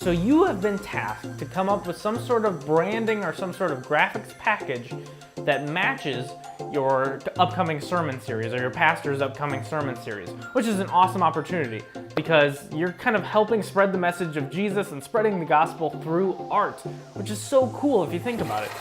So you have been tasked to come up with some sort of branding or some sort of graphics package that matches your upcoming sermon series or your pastor's upcoming sermon series, which is an awesome opportunity because you're kind of helping spread the message of Jesus and spreading the gospel through art, which is so cool if you think about it.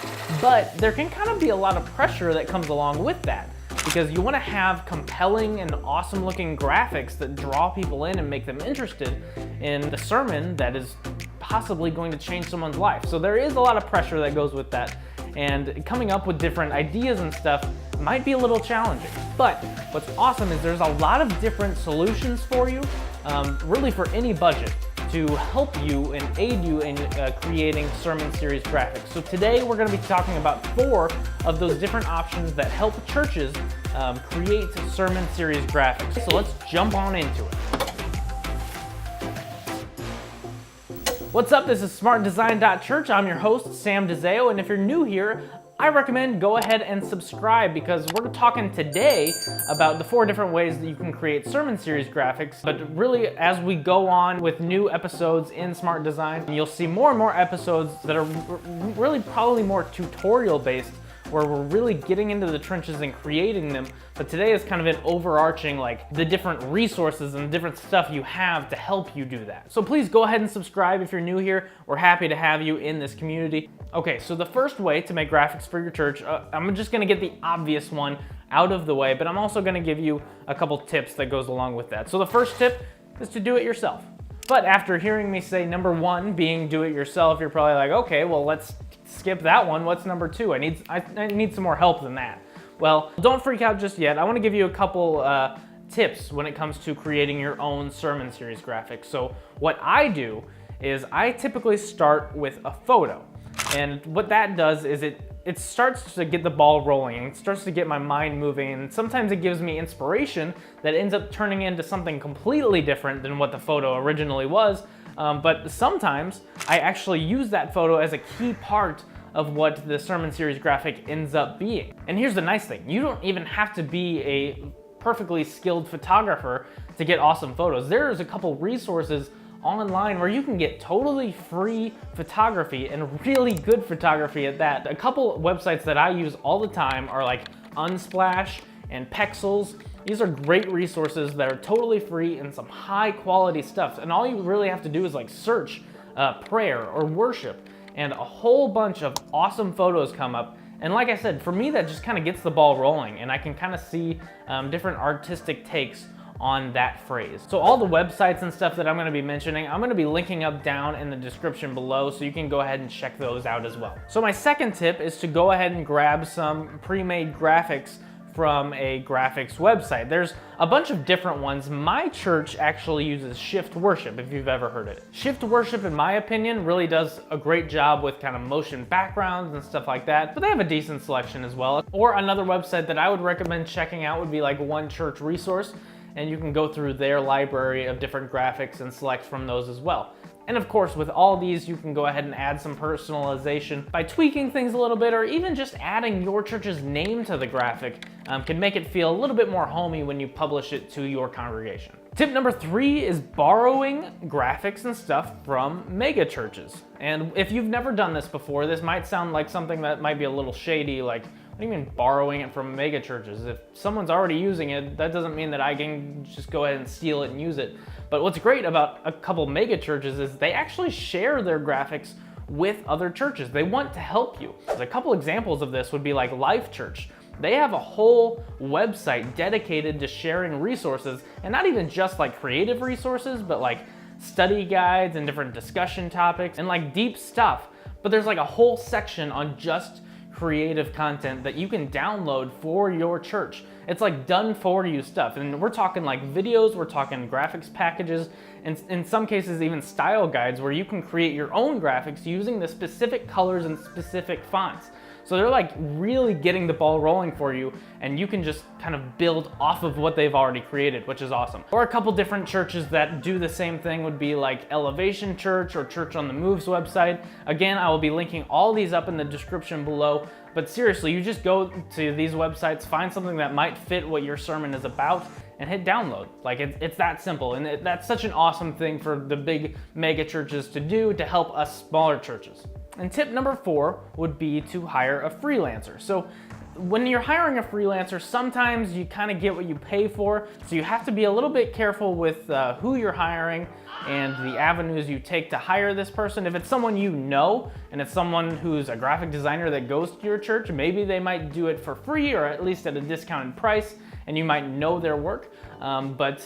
But there can kind of be a lot of pressure that comes along with that, because you want to have compelling and awesome looking graphics that draw people in and make them interested in the sermon that is possibly going to change someone's life. So there is a lot of pressure that goes with that, and coming up with different ideas and stuff might be a little challenging. But what's awesome is there's a lot of different solutions for you, really for any budget, to help you and aid you in creating sermon series graphics. So today we're going to be talking about 4 of those different options that help churches create sermon series graphics. So let's jump on into it. What's up? This is SmartDeZign.church. I'm your host, Sam DeZeo, and if you're new here, I recommend go ahead and subscribe because we're talking today about the 4 different ways that you can create sermon series graphics. But really, as we go on with new episodes in Smart Design, you'll see more and more episodes that are really probably more tutorial based, where we're really getting into the trenches and creating them. But today is kind of an overarching, like the different resources and different stuff you have to help you do that. So please go ahead and subscribe if you're new here. We're happy to have you in this community. Okay, so the first way to make graphics for your church, I'm just gonna get the obvious one out of the way, but I'm also gonna give you a couple tips that goes along with that. So the first tip is to do it yourself. But after hearing me say number 1 being do it yourself, you're probably like, okay, well, let's skip that one. What's number 2? I need some more help than that. Well, don't freak out just yet. I want to give you a couple tips when it comes to creating your own sermon series graphics. So what I do is I typically start with a photo. And what that does is it starts to get the ball rolling, and it starts to get my mind moving, and sometimes it gives me inspiration that ends up turning into something completely different than what the photo originally was. But sometimes I actually use that photo as a key part of what the sermon series graphic ends up being. And here's the nice thing, you don't even have to be a perfectly skilled photographer to get awesome photos. There's a couple resources online where you can get totally free photography and really good photography at that. A couple websites that I use all the time are like Unsplash and Pexels. These are great resources that are totally free and some high quality stuff. And all you really have to do is like search prayer or worship, and a whole bunch of awesome photos come up. And like I said, for me, that just kind of gets the ball rolling, and I can kind of see different artistic takes on that phrase. So all the websites and stuff that I'm gonna be mentioning, I'm gonna be linking up down in the description below, so you can go ahead and check those out as well. So my second tip is to go ahead and grab some pre-made graphics from a graphics website. There's a bunch of different ones. My church actually uses Shift Worship, if you've ever heard of it. Shift Worship, in my opinion, really does a great job with kind of motion backgrounds and stuff like that, but they have a decent selection as well. Or another website that I would recommend checking out would be like One Church Resource, and you can go through their library of different graphics and select from those as well. And of course, with all these, you can go ahead and add some personalization by tweaking things a little bit, or even just adding your church's name to the graphic can make it feel a little bit more homey when you publish it to your congregation. Tip number 3 is borrowing graphics and stuff from mega churches. And if you've never done this before, this might sound like something that might be a little shady, like, what do you mean borrowing it from mega churches? If someone's already using it, that doesn't mean that I can just go ahead and steal it and use it. But what's great about a couple mega churches is they actually share their graphics with other churches. They want to help you. A couple examples of this would be like Life Church. They have a whole website dedicated to sharing resources, and not even just like creative resources, but like study guides and different discussion topics and like deep stuff. But there's like a whole section on just creative content that you can download for your church. It's like done for you stuff. And we're talking like videos, we're talking graphics packages, and in some cases even style guides where you can create your own graphics using the specific colors and specific fonts. So they're like really getting the ball rolling for you, and you can just kind of build off of what they've already created, which is awesome. Or a couple different churches that do the same thing would be like Elevation Church or Church on the Move's website. Again, I will be linking all these up in the description below, but seriously, you just go to these websites, find something that might fit what your sermon is about, and hit download. Like it's that simple, and that's such an awesome thing for the big mega churches to do to help us smaller churches. And tip number 4 would be to hire a freelancer. So when you're hiring a freelancer, sometimes you kind of get what you pay for, so you have to be a little bit careful with who you're hiring and the avenues you take to hire this person. If it's someone you know, and it's someone who's a graphic designer that goes to your church, maybe they might do it for free or at least at a discounted price, and you might know their work. But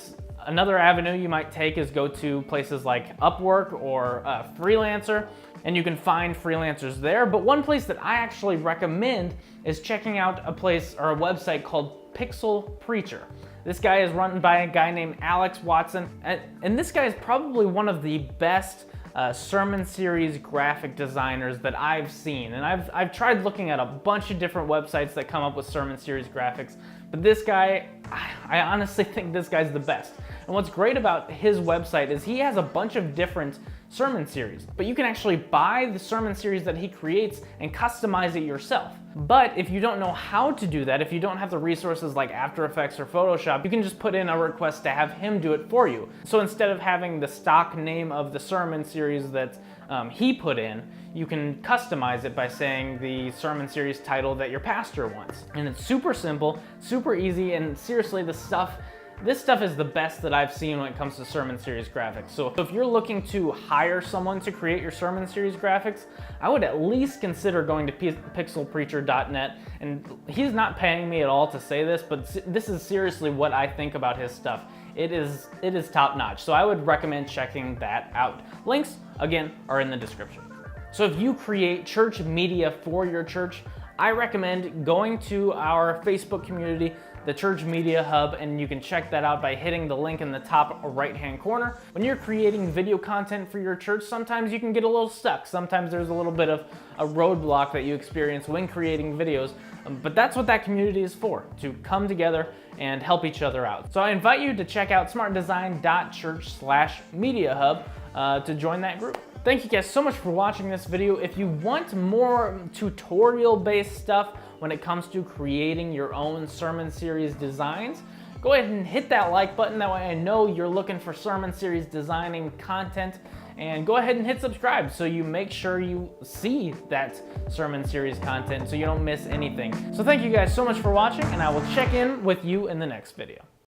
another avenue you might take is go to places like Upwork or Freelancer, and you can find freelancers there. But one place that I actually recommend is checking out a place or a website called Pixel Preacher. This guy is run by a guy named Alex Watson, and this guy is probably one of the best sermon series graphic designers that I've seen. And I've tried looking at a bunch of different websites that come up with sermon series graphics, but this guy, I honestly think this guy's the best. And what's great about his website is he has a bunch of different sermon series, but you can actually buy the sermon series that he creates and customize it yourself. But if you don't know how to do that, if you don't have the resources like After Effects or Photoshop, you can just put in a request to have him do it for you. So instead of having the stock name of the sermon series that he put in, you can customize it by saying the sermon series title that your pastor wants. And it's super simple, super easy, and seriously, this stuff is the best that I've seen when it comes to sermon series graphics. So if you're looking to hire someone to create your sermon series graphics, I would at least consider going to pixelpreacher.net. And he's not paying me at all to say this, but this is seriously what I think about his stuff. It is top notch. So I would recommend checking that out. Links, again, are in the description. So if you create church media for your church, I recommend going to our Facebook community, the Church Media Hub, and you can check that out by hitting the link in the top right-hand corner. When you're creating video content for your church, sometimes you can get a little stuck. Sometimes there's a little bit of a roadblock that you experience when creating videos, but that's what that community is for, to come together and help each other out. So I invite you to check out SmartDeZign.church/Media Hub to join that group. Thank you guys so much for watching this video. If you want more tutorial-based stuff when it comes to creating your own sermon series designs, go ahead and hit that like button. That way I know you're looking for sermon series designing content. And go ahead and hit subscribe so you make sure you see that sermon series content so you don't miss anything. So thank you guys so much for watching, and I will check in with you in the next video.